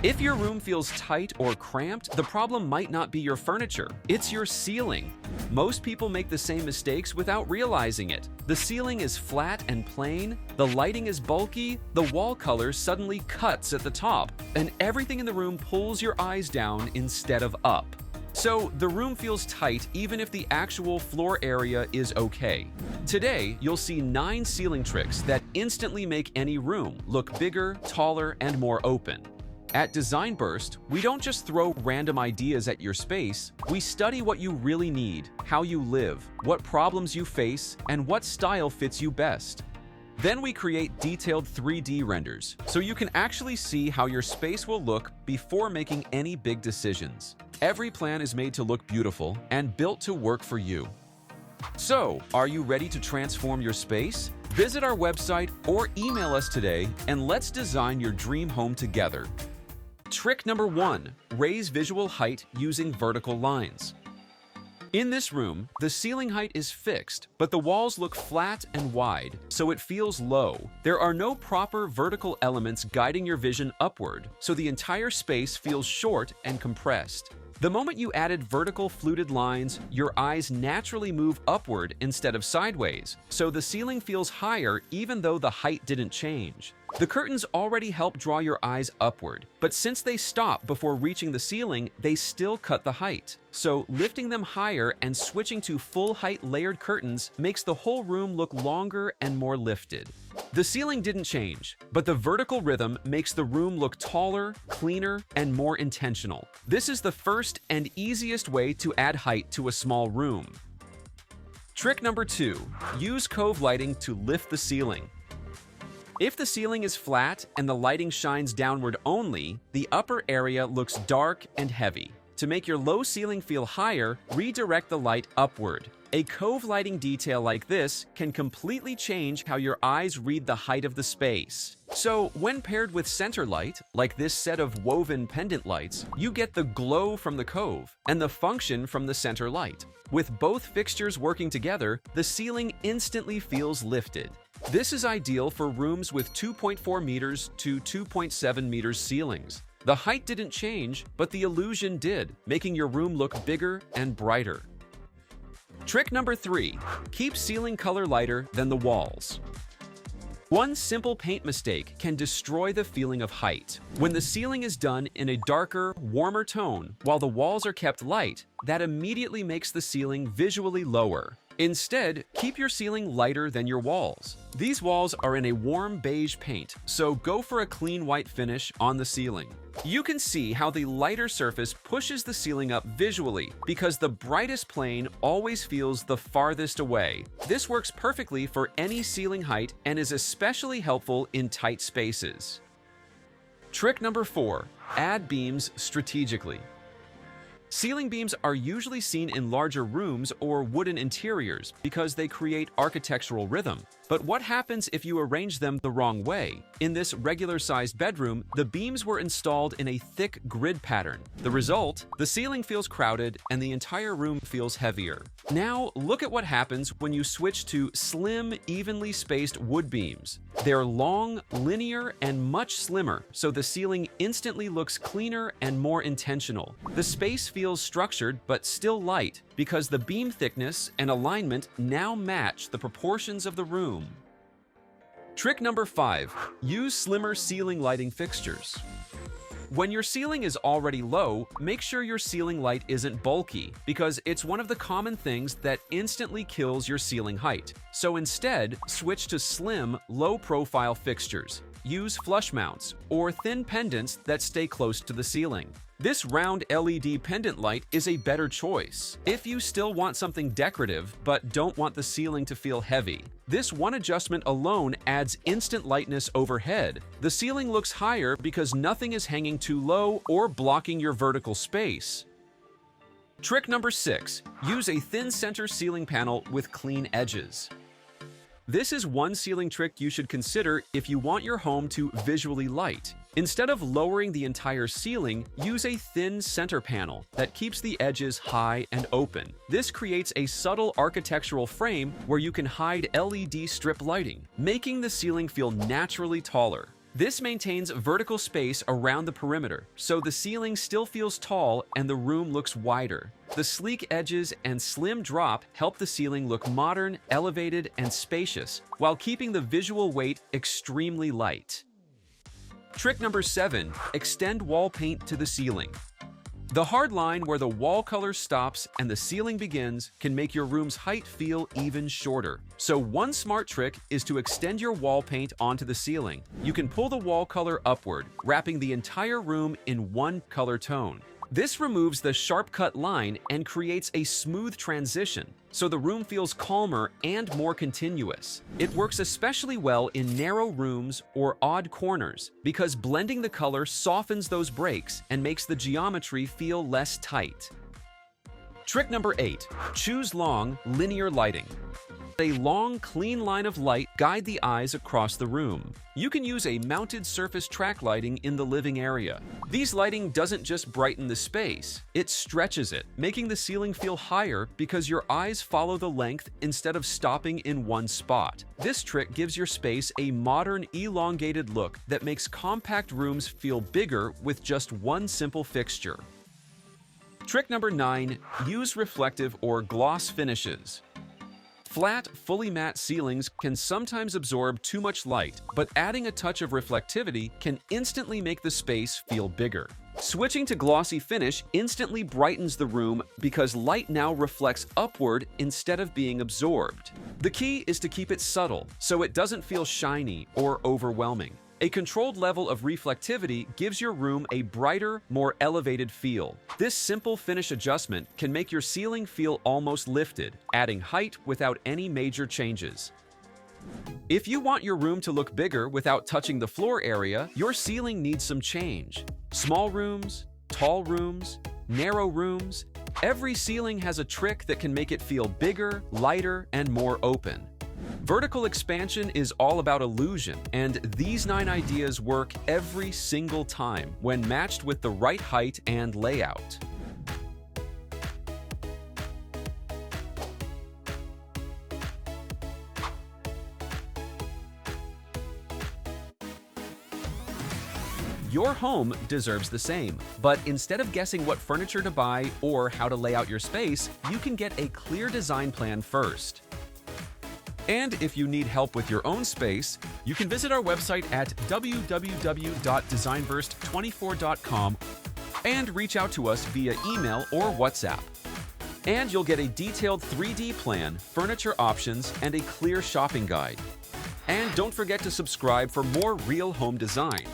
If your room feels tight or cramped, the problem might not be your furniture, it's your ceiling. Most people make the same mistakes without realizing it. The ceiling is flat and plain, the lighting is bulky, the wall color suddenly cuts at the top, and everything in the room pulls your eyes down instead of up. So the room feels tight even if the actual floor area is okay. Today, you'll see 9 ceiling tricks that instantly make any room look bigger, taller, and more open. At Design Burst, we don't just throw random ideas at your space, we study what you really need, how you live, what problems you face, and what style fits you best. Then we create detailed 3D renders, so you can actually see how your space will look before making any big decisions. Every plan is made to look beautiful and built to work for you. So, are you ready to transform your space? Visit our website or email us today and let's design your dream home together. Trick number 1, raise visual height using vertical lines. In this room, the ceiling height is fixed, but the walls look flat and wide, so it feels low. There are no proper vertical elements guiding your vision upward, so the entire space feels short and compressed. The moment you added vertical fluted lines, your eyes naturally move upward instead of sideways, so the ceiling feels higher even though the height didn't change. The curtains already help draw your eyes upward, but since they stop before reaching the ceiling, they still cut the height. So lifting them higher and switching to full-height layered curtains makes the whole room look longer and more lifted. The ceiling didn't change, but the vertical rhythm makes the room look taller, cleaner, and more intentional. This is the first and easiest way to add height to a small room. Trick number 2, use Cove lighting to lift the ceiling. If the ceiling is flat and the lighting shines downward only, the upper area looks dark and heavy. To make your low ceiling feel higher, redirect the light upward. A Cove lighting detail like this can completely change how your eyes read the height of the space. So, when paired with center light, like this set of woven pendant lights, you get the glow from the Cove and the function from the center light. With both fixtures working together, the ceiling instantly feels lifted. This is ideal for rooms with 2.4 meters to 2.7 meters ceilings. The height didn't change, but the illusion did, making your room look bigger and brighter. Trick number 3, keep ceiling color lighter than the walls. One simple paint mistake can destroy the feeling of height. When the ceiling is done in a darker, warmer tone, while the walls are kept light, that immediately makes the ceiling visually lower. Instead, keep your ceiling lighter than your walls. These walls are in a warm beige paint, so go for a clean white finish on the ceiling. You can see how the lighter surface pushes the ceiling up visually because the brightest plane always feels the farthest away. This works perfectly for any ceiling height and is especially helpful in tight spaces. Trick number 4, add beams strategically. Ceiling beams are usually seen in larger rooms or wooden interiors because they create architectural rhythm. But what happens if you arrange them the wrong way? In this regular-sized bedroom, the beams were installed in a thick grid pattern. The result? The ceiling feels crowded and the entire room feels heavier. Now, look at what happens when you switch to slim, evenly spaced wood beams. They're long, linear, and much slimmer, so the ceiling instantly looks cleaner and more intentional. The space feels structured but still light because the beam thickness and alignment now match the proportions of the room. Trick number 5, use slimmer ceiling lighting fixtures. When your ceiling is already low, make sure your ceiling light isn't bulky because it's one of the common things that instantly kills your ceiling height. So instead, switch to slim, low-profile fixtures. Use flush mounts or thin pendants that stay close to the ceiling. This round LED pendant light is a better choice if you still want something decorative but don't want the ceiling to feel heavy. This one adjustment alone adds instant lightness overhead. The ceiling looks higher because nothing is hanging too low or blocking your vertical space. Trick number 6, use a thin center ceiling panel with clean edges. This is one ceiling trick you should consider if you want your home to visually light. Instead of lowering the entire ceiling, use a thin center panel that keeps the edges high and open. This creates a subtle architectural frame where you can hide LED strip lighting, making the ceiling feel naturally taller. This maintains vertical space around the perimeter, so the ceiling still feels tall and the room looks wider. The sleek edges and slim drop help the ceiling look modern, elevated, and spacious, while keeping the visual weight extremely light. Trick number 7, extend wall paint to the ceiling. The hard line where the wall color stops and the ceiling begins can make your room's height feel even shorter. So one smart trick is to extend your wall paint onto the ceiling. You can pull the wall color upward, wrapping the entire room in one color tone. This removes the sharp cut line and creates a smooth transition, so the room feels calmer and more continuous. It works especially well in narrow rooms or odd corners because blending the color softens those breaks and makes the geometry feel less tight. Trick number 8, choose long, linear lighting. A long, clean line of light guide the eyes across the room. You can use a mounted surface track lighting in the living area. These lighting doesn't just brighten the space, it stretches it, making the ceiling feel higher because your eyes follow the length instead of stopping in one spot. This trick gives your space a modern, elongated look that makes compact rooms feel bigger with just one simple fixture. Trick number 9, use reflective or gloss finishes. Flat, fully matte ceilings can sometimes absorb too much light, but adding a touch of reflectivity can instantly make the space feel bigger. Switching to glossy finish instantly brightens the room because light now reflects upward instead of being absorbed. The key is to keep it subtle, so it doesn't feel shiny or overwhelming. A controlled level of reflectivity gives your room a brighter, more elevated feel. This simple finish adjustment can make your ceiling feel almost lifted, adding height without any major changes. If you want your room to look bigger without touching the floor area, your ceiling needs some change. Small rooms, tall rooms, narrow rooms, every ceiling has a trick that can make it feel bigger, lighter, and more open. Vertical expansion is all about illusion, and these 9 ideas work every single time when matched with the right height and layout. Your home deserves the same, but instead of guessing what furniture to buy or how to lay out your space, you can get a clear design plan first. And if you need help with your own space, you can visit our website at www.designburst24.com and reach out to us via email or WhatsApp. And you'll get a detailed 3D plan, furniture options, and a clear shopping guide. And don't forget to subscribe for more real home design.